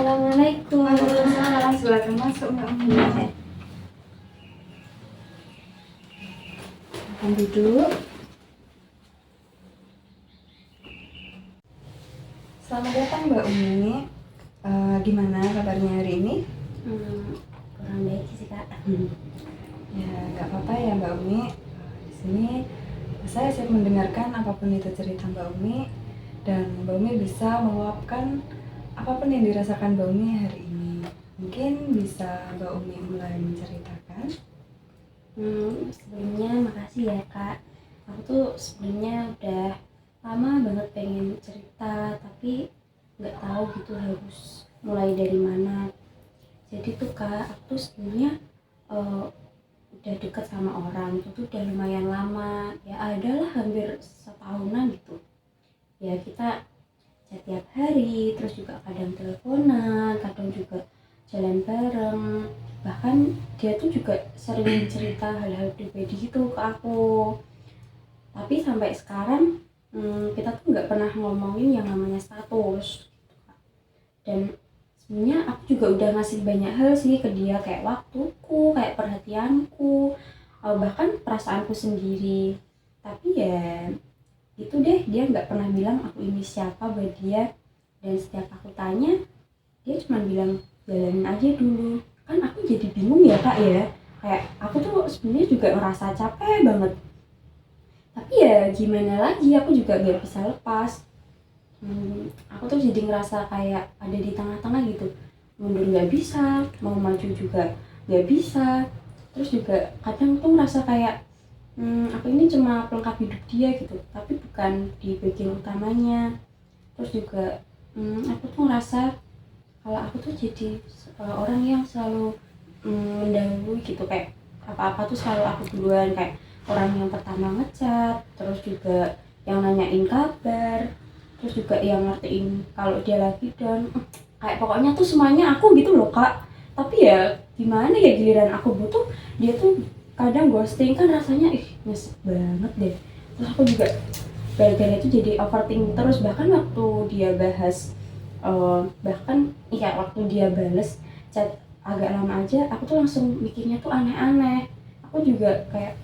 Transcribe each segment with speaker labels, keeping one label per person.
Speaker 1: Assalamualaikum.
Speaker 2: Waalaikumsalam, silakan masuk Mbak Umi. Silakan duduk. Selamat datang Mbak Umi. Gimana kabarnya hari ini?
Speaker 1: Kurang baik sih Kak.
Speaker 2: Ya nggak apa-apa ya Mbak Umi. Di sini saya siap mendengarkan apapun itu cerita Mbak Umi, dan Mbak Umi bisa meluapkan apapun yang dirasakan Mbak Umi hari ini. Mungkin bisa Mbak Umi mulai menceritakan.
Speaker 1: Sebelumnya makasih ya Kak. Aku tuh sebelumnya udah lama banget pengen cerita, tapi nggak tahu gitu harus mulai dari mana. Jadi tuh Kak, aku tuh sebelumnya udah deket sama orang itu tuh udah lumayan lama. Ya adalah hampir setahunan gitu. Ya kita chat tiap hari, terus juga kadang teleponan, kadang juga jalan bareng. Bahkan dia tuh juga sering cerita hal-hal pribadi gitu ke aku. Tapi sampai sekarang kita tuh nggak pernah ngomongin yang namanya status. Dan sebenarnya aku juga udah ngasih banyak hal sih ke dia, kayak waktuku, kayak perhatianku, bahkan perasaanku sendiri. Tapi ya itu deh, dia nggak pernah bilang aku ini siapa buat dia. Dan setiap aku tanya, dia cuma bilang jalanin aja dulu. Kan aku jadi bingung ya Kak ya, kayak aku tuh sebenarnya juga ngerasa capek banget, tapi ya gimana lagi, aku juga gak bisa lepas. Aku tuh jadi ngerasa kayak ada di tengah-tengah gitu, mundur gak bisa, mau maju juga gak bisa. Terus juga kadang tuh ngerasa kayak aku ini cuma pelengkap hidup dia gitu, tapi bukan di bagian utamanya. Terus juga aku tuh ngerasa kalau aku tuh jadi orang yang selalu mendahului gitu, kayak apa-apa tuh selalu aku duluan, kayak orang yang pertama ngechat, terus juga yang nanyain kabar, terus juga yang ngertiin kalau dia lagi down. Kayak pokoknya tuh semuanya aku gitu loh Kak. Tapi ya gimana ya, giliran aku butuh dia tuh kadang ghosting, kan rasanya nyesek banget deh. Terus aku juga gara-gara itu jadi overthinking terus. Bahkan waktu dia bahas bahkan iya waktu dia bales chat agak lama aja, aku tuh langsung mikirnya tuh aneh-aneh. Aku juga kayak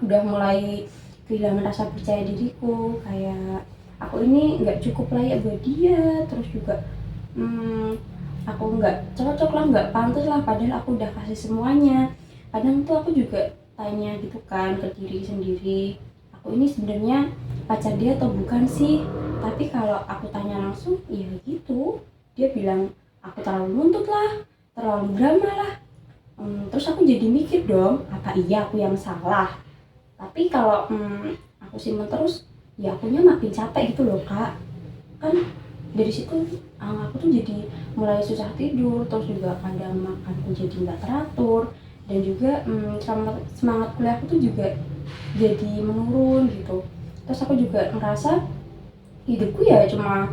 Speaker 1: udah mulai kehilangan rasa percaya diriku, kayak aku ini nggak cukup layak buat dia. Terus juga aku nggak cocok lah, nggak pantas lah, padahal aku udah kasih semuanya. Kadang tuh aku juga tanya gitu kan ke diri sendiri, aku ini sebenarnya pacar dia atau bukan sih. Tapi kalau aku tanya langsung ya gitu, dia bilang aku terlalu nuntut lah, terlalu drama lah. Terus aku jadi mikir dong, apa iya aku yang salah? Tapi kalau aku simpen terus, ya akunya makin capek gitu loh Kak. Kan dari situ aku tuh jadi mulai susah tidur, terus juga kadang makanku jadi nggak teratur, dan juga semangat kuliah aku tuh juga jadi menurun gitu. Terus aku juga ngerasa hidupku ya cuma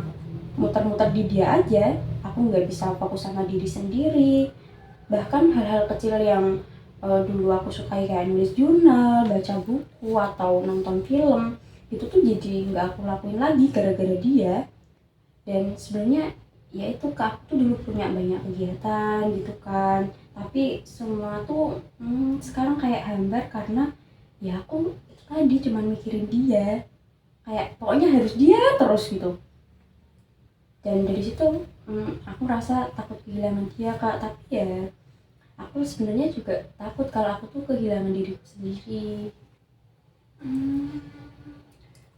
Speaker 1: muter-muter di dia aja. Aku nggak bisa fokus sama diri sendiri. Bahkan hal-hal kecil yang dulu aku sukai, kayak nulis jurnal, baca buku, atau nonton film, itu tuh jadi nggak aku lakuin lagi gara-gara dia. Dan sebenarnya ya itu Kak, aku tuh dulu punya banyak kegiatan gitu kan, tapi semua tuh sekarang kayak hambar karena ya aku itu tadi cuma mikirin dia, kayak pokoknya harus dia terus gitu. Dan dari situ aku rasa takut kehilangan dia Kak. Tapi ya aku sebenarnya juga takut kalau aku tuh kehilangan diriku sendiri.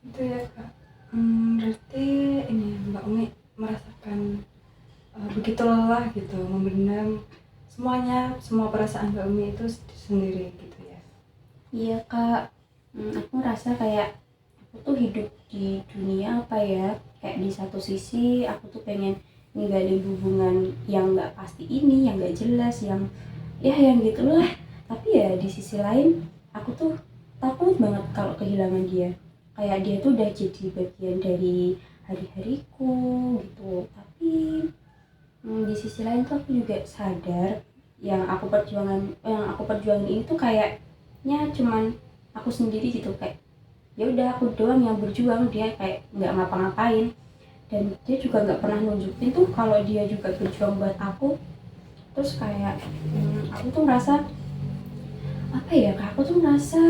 Speaker 2: Itu ya Kak. Berarti ini Mbak Umi merasakan begitu lelah gitu memendam semuanya, semua perasaan Mbak Umi itu sendiri gitu ya.
Speaker 1: Iya Kak, aku ngerasa kayak aku tuh hidup di dunia apa ya, kayak di satu sisi aku tuh pengen ninggalin hubungan yang nggak pasti ini, yang nggak jelas, yang ya yang gitulah. Tapi ya di sisi lain aku tuh takut banget kalau kehilangan dia, kayak dia tuh udah jadi bagian dari hari-hariku gitu. Tapi di sisi lain tuh aku juga sadar yang aku perjuangin ini tuh kayaknya cuman aku sendiri gitu, kayak ya udah aku doang yang berjuang, dia kayak nggak ngapa-ngapain. dan dia juga nggak pernah nunjukin tuh kalau dia juga berjuang buat aku. Terus kayak aku tuh ngerasa apa ya kak, aku tuh ngerasa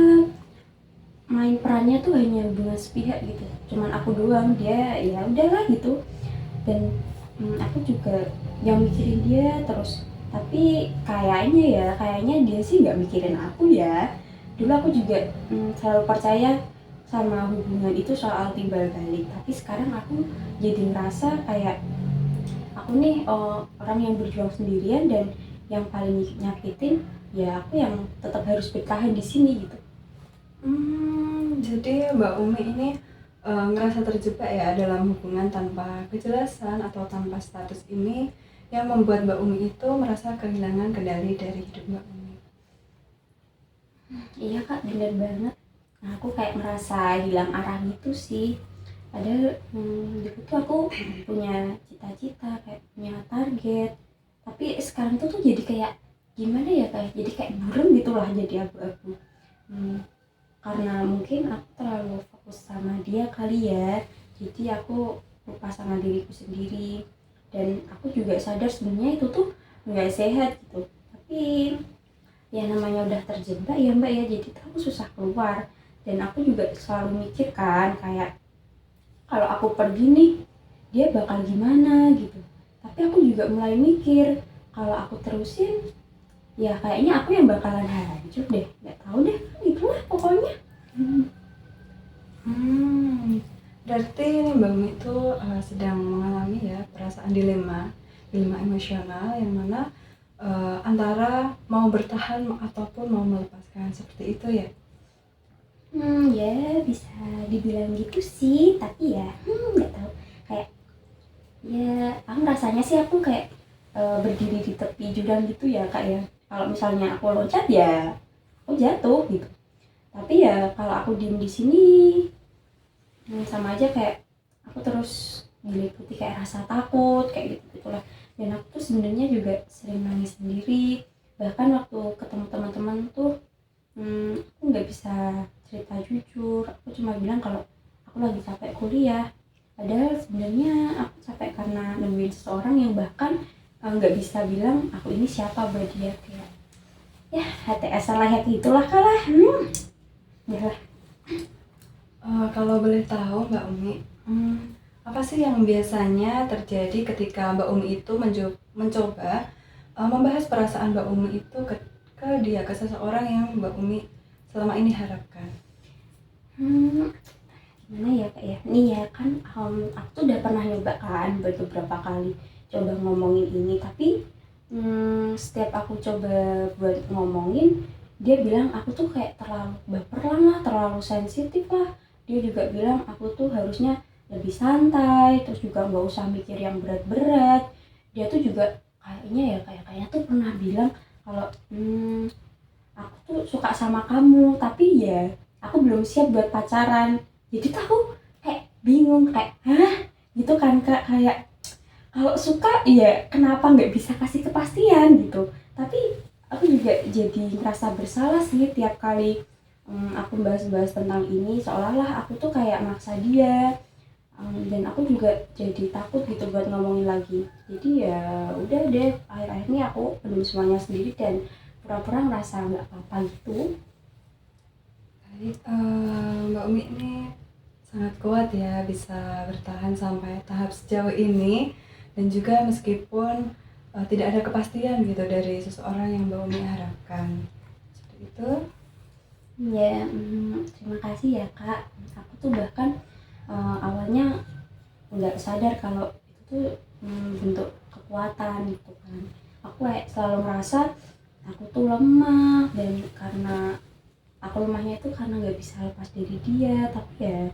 Speaker 1: main perannya tuh hanya hubungan sepihak gitu, cuman aku doang, dia ya udahlah gitu. Dan aku juga yang mikirin dia terus, tapi kayaknya dia sih nggak mikirin aku ya. Dulu aku juga selalu percaya sama hubungan itu soal timbal balik, tapi sekarang aku jadi ngerasa kayak aku nih orang yang berjuang sendirian, dan yang paling nyakitin ya aku yang tetap harus bertahan di sini gitu.
Speaker 2: Jadi Mbak Umi ini ngerasa terjebak ya dalam hubungan tanpa kejelasan atau tanpa status ini, yang membuat Mbak Umi itu merasa kehilangan kendali dari hidup Mbak Umi.
Speaker 1: Iya kak, bener banget. Nah, aku kayak merasa hilang arah gitu sih. Padahal dulu tuh aku punya cita-cita, kayak punya target. Tapi sekarang tuh jadi kayak gimana ya kayak jadi kayak burem gitu lah, jadi abu-abu. Karena mungkin aku terlalu fokus sama dia kali ya. Jadi aku lupa sama diriku sendiri. Dan aku juga sadar sebenarnya itu tuh nggak sehat gitu. Tapi ya namanya udah terjebak ya mbak ya, jadi tuh aku susah keluar. Dan aku juga selalu mikir kan kayak kalau aku pergi nih dia bakal gimana gitu. Tapi aku juga mulai mikir kalau aku terusin ya kayaknya aku yang bakalan hancur deh, nggak tahu deh, itulah pokoknya.
Speaker 2: Berarti ini Mbak Umi itu sedang mengalami ya perasaan dilema emosional, yang mana antara mau bertahan ataupun mau melepaskan, seperti itu ya?
Speaker 1: Ya bisa dibilang gitu sih, tapi ya nggak tahu, kayak ya aku rasanya sih aku kayak berdiri di tepi jurang gitu ya kak ya. Kalau misalnya aku loncat ya aku jatuh gitu, tapi ya kalau aku diem di sini sama aja kayak aku terus diliputi kayak rasa takut kayak gitu gitulah. Dan aku tuh sebenarnya juga sering nangis sendiri, bahkan waktu ketemu teman-teman tuh aku nggak bisa cerita jujur. Aku cuma bilang kalau aku lagi capek kuliah, padahal sebenarnya aku capek karena nemuin seseorang yang bahkan nggak bisa bilang aku ini siapa buat dia. Kayak ya HTS lah ya, itulah kalah ya lah.
Speaker 2: Kalau boleh tahu Mbak Umi, apa sih yang biasanya terjadi ketika Mbak Umi itu mencoba membahas perasaan Mbak Umi itu ke ke seseorang yang Mbak Umi selama ini harapkan?
Speaker 1: Gimana ya kak ya, nih ya kan aku tuh udah pernah nyoba kan beberapa kali coba ngomongin ini, tapi setiap aku coba buat ngomongin dia bilang aku tuh kayak terlalu baperan lah, terlalu sensitif lah. Dia juga bilang aku tuh harusnya lebih santai, terus juga nggak usah mikir yang berat-berat. Dia tuh juga kayaknya tuh pernah bilang kalau aku tuh suka sama kamu, tapi ya aku belum siap buat pacaran. Jadi tuh aku kayak bingung, kayak hah gitu kan kak, kayak kalau suka ya kenapa nggak bisa kasih kepastian gitu. Tapi aku juga jadi ngerasa bersalah sih tiap kali aku bahas-bahas tentang ini, seolah-olah aku tuh kayak maksa dia. Dan aku juga jadi takut gitu buat ngomongin lagi. Jadi ya udah deh, akhir-akhir ini aku pendam semuanya sendiri dan pura-pura ngerasa nggak apa-apa gitu.
Speaker 2: Baik, Mbak Umi ini sangat kuat ya bisa bertahan sampai tahap sejauh ini, dan juga meskipun tidak ada kepastian gitu dari seseorang yang Mbak Umi harapkan. Seperti itu.
Speaker 1: Ya, terima kasih ya kak. Aku tuh bahkan awalnya nggak sadar kalau itu tuh bentuk kekuatan gitu kan. Aku kayak selalu merasa aku tuh lemah, dan karena aku lemahnya itu karena nggak bisa lepas dari dia. Tapi ya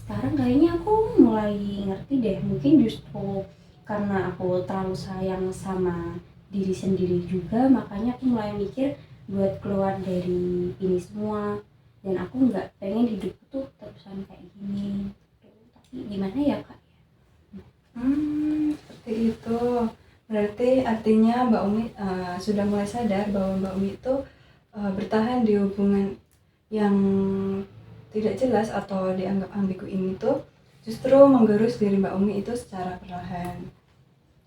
Speaker 1: sekarang kayaknya aku mulai ngerti deh, mungkin justru karena aku terlalu sayang sama diri sendiri juga, makanya aku mulai mikir buat keluar dari ini semua. Dan aku nggak pengen hidupku tuh terusan kayak gini. Tapi gimana ya kak?
Speaker 2: Seperti itu. Berarti artinya Mbak Umi sudah mulai sadar bahwa Mbak Umi itu bertahan di hubungan yang tidak jelas atau dianggap ambigu ini tuh justru menggerus diri Mbak Umi itu secara perlahan.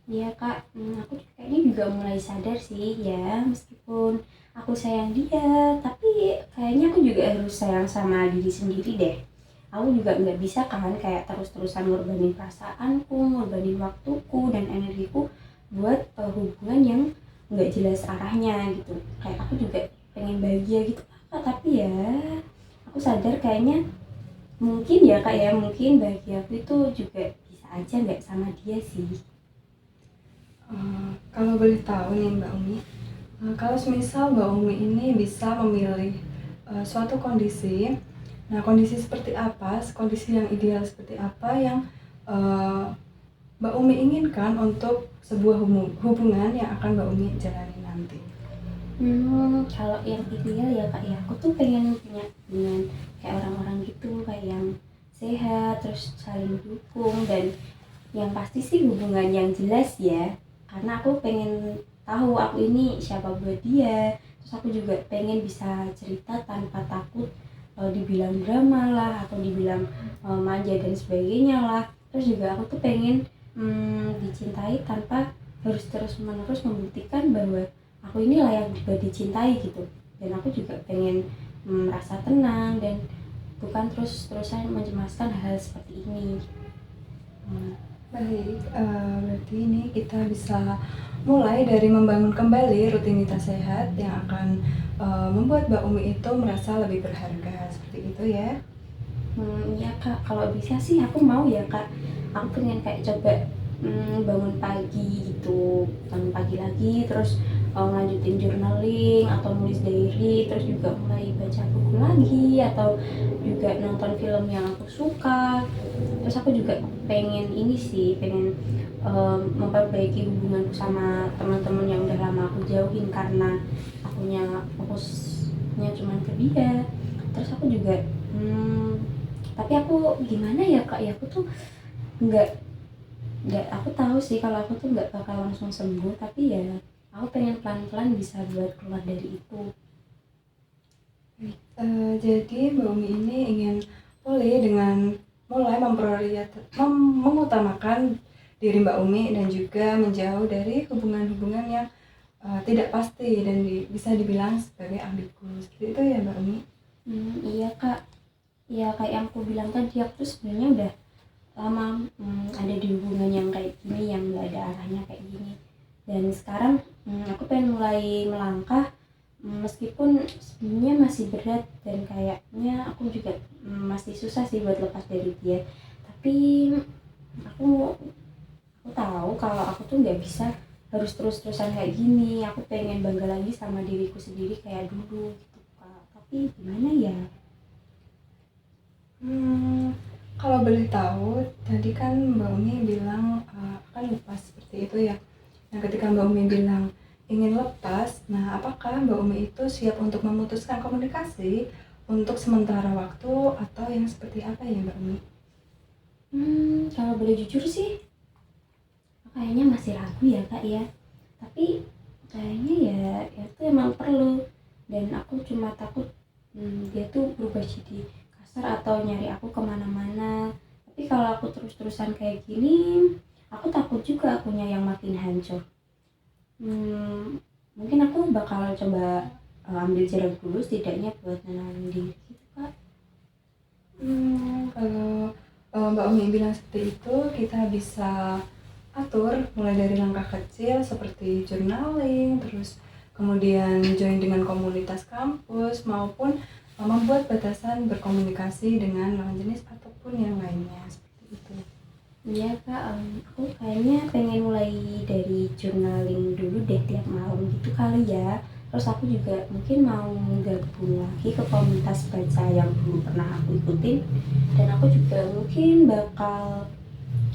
Speaker 1: Iya kak, aku kayaknya juga mulai sadar sih ya, meskipun aku sayang dia, tapi kayaknya aku juga harus sayang sama diri sendiri deh. Aku juga nggak bisa kan kayak terus-terusan ngorbanin perasaanku, ngorbanin waktuku dan energiku buat hubungan yang nggak jelas arahnya gitu. Kayak aku juga pengen bahagia gitu kak, tapi ya aku sadar kayaknya mungkin ya kak ya, mungkin bahagia aku itu juga bisa aja nggak sama dia sih.
Speaker 2: Kalau boleh tahu nih Mbak Umi, kalau semisal Mbak Umi ini bisa memilih suatu kondisi, nah kondisi seperti apa, kondisi yang ideal seperti apa yang uh, Mbak Umi inginkan untuk sebuah hubungan yang akan Mbak Umi jalani nanti?
Speaker 1: Kalau yang ideal ya kak ya, aku tuh pengen punya hubungan kayak orang-orang gitu, kayak yang sehat, terus saling dukung, dan yang pasti sih hubungan yang jelas ya. Karena aku pengen tahu aku ini siapa buat dia. Terus aku juga pengen bisa cerita tanpa takut dibilang drama lah atau dibilang manja dan sebagainya lah. Terus juga aku tuh pengen dicintai tanpa harus terus-menerus membuktikan bahwa aku ini layak juga dicintai gitu. Dan aku juga pengen merasa tenang dan bukan terus-terusan mencemaskan hal seperti ini.
Speaker 2: Baik, berarti ini kita bisa mulai dari membangun kembali rutinitas sehat yang akan membuat Mbak Umi itu merasa lebih berharga, seperti itu ya.
Speaker 1: Iya kak, kalau bisa sih aku mau ya kak. Aku pengen kayak coba bangun pagi gitu, bangun pagi lagi, terus lanjutin journaling atau nulis diary, terus juga mulai baca buku lagi atau juga nonton film yang aku suka. Terus aku juga pengen ini sih, pengen memperbaiki hubunganku sama teman-teman yang udah lama aku jauhin karena akunya fokusnya cuma ke dia. Terus aku juga tapi aku gimana ya kak ya, aku tuh nggak aku tahu sih kalau aku tuh nggak bakal langsung sembuh, tapi ya aku pengen pelan-pelan bisa buat keluar dari itu.
Speaker 2: Jadi Mbak Umi ini ingin pulih dengan mulai mengutamakan diri Mbak Umi dan juga menjauh dari hubungan-hubungan yang tidak pasti dan bisa dibilang sebagai ambigu. Seperti itu ya Mbak Umi?
Speaker 1: Iya kak, ya kayak yang aku bilang tadi, aku tuh sebenarnya udah lama ada di hubungan yang kayak gini, yang nggak ada arahnya kayak gini. Dan sekarang aku pengen mulai melangkah, meskipun sebenarnya masih berat dan kayaknya aku juga masih susah sih buat lepas dari dia. Tapi aku tahu kalau aku tuh nggak bisa harus terus-terusan kayak gini. Aku pengen bangga lagi sama diriku sendiri kayak dulu gitu kak. Tapi gimana ya?
Speaker 2: Kalau boleh tahu, tadi kan Mbak Umi bilang akan lepas seperti itu ya. Nah, ketika Mbak Umi bilang ingin lepas, nah apakah Mbak Umi itu siap untuk memutuskan komunikasi untuk sementara waktu atau yang seperti apa ya Mbak Umi?
Speaker 1: Kalau boleh jujur sih, kayaknya masih ragu ya kak ya. Tapi kayaknya ya itu emang perlu. Dan aku cuma takut dia tuh berubah jadi kasar atau nyari aku kemana-mana. Tapi kalau aku terus-terusan kayak gini, aku takut juga akunya yang makin hancur. Mungkin aku bakal coba ambil jarak dulu setidaknya buat nenangin diri gitu kak.
Speaker 2: Kalau Mbak Umi bilang seperti itu, kita bisa atur mulai dari langkah kecil seperti journaling, terus kemudian join dengan komunitas kampus, maupun membuat batasan berkomunikasi dengan lawan jenis ataupun yang lainnya, seperti itu.
Speaker 1: Iya kak, aku kayaknya pengen mulai dari journaling dulu deh tiap malam gitu kali ya. Terus aku juga mungkin mau gabung lagi ke komunitas baca yang dulu pernah aku ikutin. Dan aku juga mungkin bakal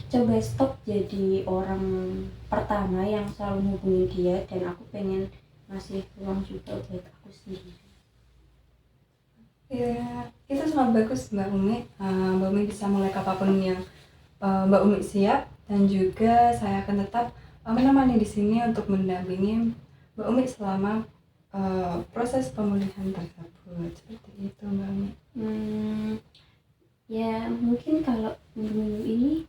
Speaker 1: coba stop jadi orang pertama yang selalu hubungin dia, dan aku pengen ngasih ruang juga buat aku sendiri.
Speaker 2: Ya, itu sangat bagus Mbak Umi. Mbak Umi bisa mulai apapun yang Mbak Umi siap, dan juga saya akan tetap menemani di sini untuk mendampingi Mbak Umi selama proses pemulihan tersebut. Seperti itu Mbak Umi.
Speaker 1: Ya mungkin kalau minggu ini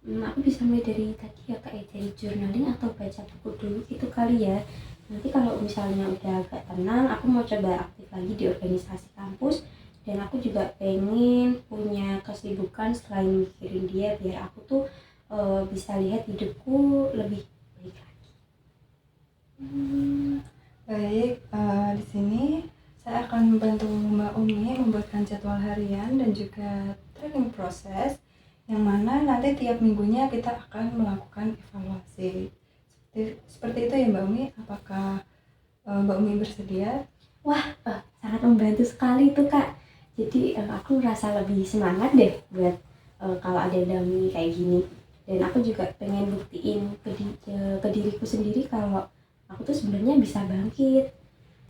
Speaker 1: aku bisa mulai dari tadi ya kak ya, dari journaling atau baca buku dulu gitu kali ya. Nanti kalau misalnya udah agak tenang, aku mau coba aktif lagi di organisasi kampus. Dan aku juga pengen punya kesibukan selain mikirin dia, biar aku tuh bisa lihat hidupku lebih baik lagi.
Speaker 2: Baik, di sini saya akan membantu Mbak Umi membuatkan jadwal harian dan juga training proses yang mana nanti tiap minggunya kita akan melakukan evaluasi. Seperti itu ya Mbak Umi, apakah Mbak Umi bersedia?
Speaker 1: Wah, sangat membantu sekali tuh kak. Jadi aku merasa lebih semangat deh buat kalau ada dampingi kayak gini. Dan aku juga pengen buktiin ke diriku sendiri kalau aku tuh sebenarnya bisa bangkit.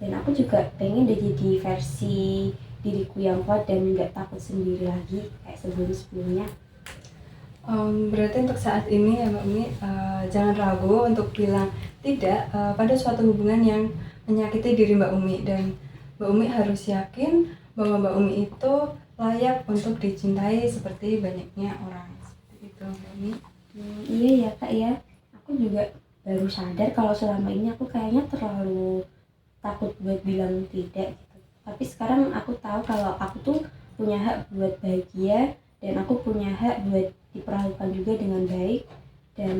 Speaker 1: Dan aku juga pengen deh jadi versi diriku yang kuat dan nggak takut sendiri lagi kayak sebelum-sebelumnya.
Speaker 2: Berarti untuk saat ini ya Mbak Umi, jangan ragu untuk bilang tidak pada suatu hubungan yang menyakiti diri Mbak Umi, dan Mbak Umi harus yakin bahwa Mbak Umi itu layak untuk dicintai seperti banyaknya orang. Seperti itu Mbak Umi.
Speaker 1: Iya ya kak ya, aku juga baru sadar kalau selama ini aku kayaknya terlalu takut buat bilang tidak gitu. Tapi sekarang aku tahu kalau aku tuh punya hak buat bahagia, dan aku punya hak buat diperlakukan juga dengan baik. Dan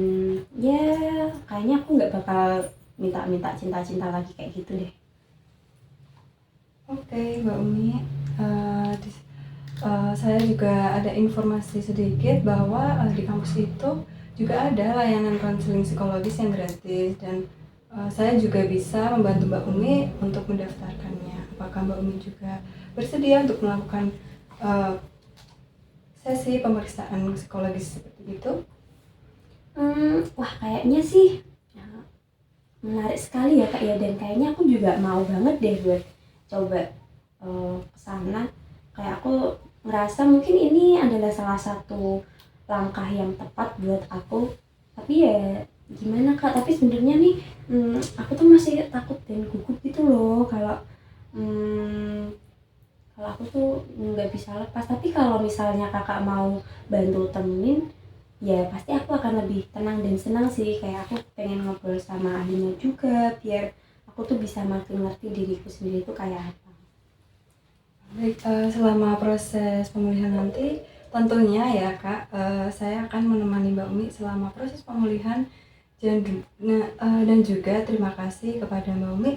Speaker 1: ya kayaknya aku nggak bakal minta cinta-cinta lagi kayak gitu deh.
Speaker 2: Oke, Mbak Umi, saya juga ada informasi sedikit bahwa di kampus itu juga ada layanan konseling psikologis yang gratis, dan saya juga bisa membantu Mbak Umi untuk mendaftarkannya. Apakah Mbak Umi juga bersedia untuk melakukan sesi pemeriksaan psikologis seperti itu?
Speaker 1: Wah kayaknya sih menarik sekali ya kak ya, dan kayaknya aku juga mau banget deh buat coba kesana. Kayak aku ngerasa mungkin ini adalah salah satu langkah yang tepat buat aku. Tapi ya gimana kak, tapi sebenarnya nih aku tuh masih takut dan gugup gitu loh kalau kalau aku tuh nggak bisa lepas. Tapi kalau misalnya kakak mau bantu temenin, ya pasti aku akan lebih tenang dan senang sih. Kayak aku pengen ngobrol sama ahlinya juga biar aku tuh bisa makin ngerti diriku sendiri tuh kayak apa.
Speaker 2: Baik, selama proses pemulihan nanti tentunya ya Kak, saya akan menemani Mbak Umi selama proses pemulihan, dan juga terima kasih kepada Mbak Umi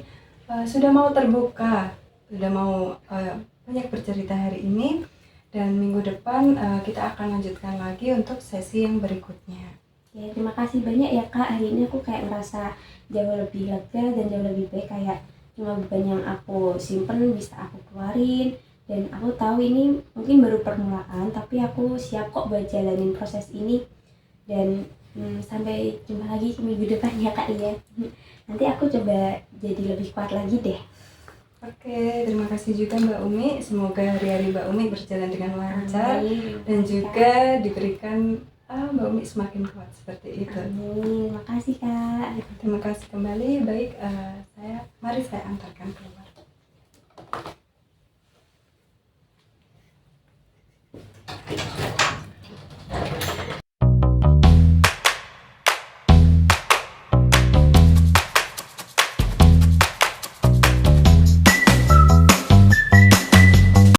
Speaker 2: sudah mau terbuka, sudah mau banyak bercerita hari ini, dan minggu depan kita akan lanjutkan lagi untuk sesi yang berikutnya.
Speaker 1: Ya terima kasih banyak ya kak, hari ini aku kayak ngerasa jauh lebih lega dan jauh lebih baik. Kayak cuma beban yang aku simpen bisa aku keluarin, dan aku tahu ini mungkin baru permulaan, tapi aku siap kok buat jalanin proses ini. Dan sampai jumpa lagi minggu depan ya kak ya. Nanti aku coba jadi lebih kuat lagi deh.
Speaker 2: Oke, terima kasih juga Mbak Umi. Semoga hari-hari Mbak Umi berjalan dengan lancar.
Speaker 1: Amin.
Speaker 2: Dan juga diberikan Mbak Umi semakin kuat seperti itu.
Speaker 1: Amin. Makasih kak.
Speaker 2: Terima kasih kembali. Baik, mari saya antarkan keluar.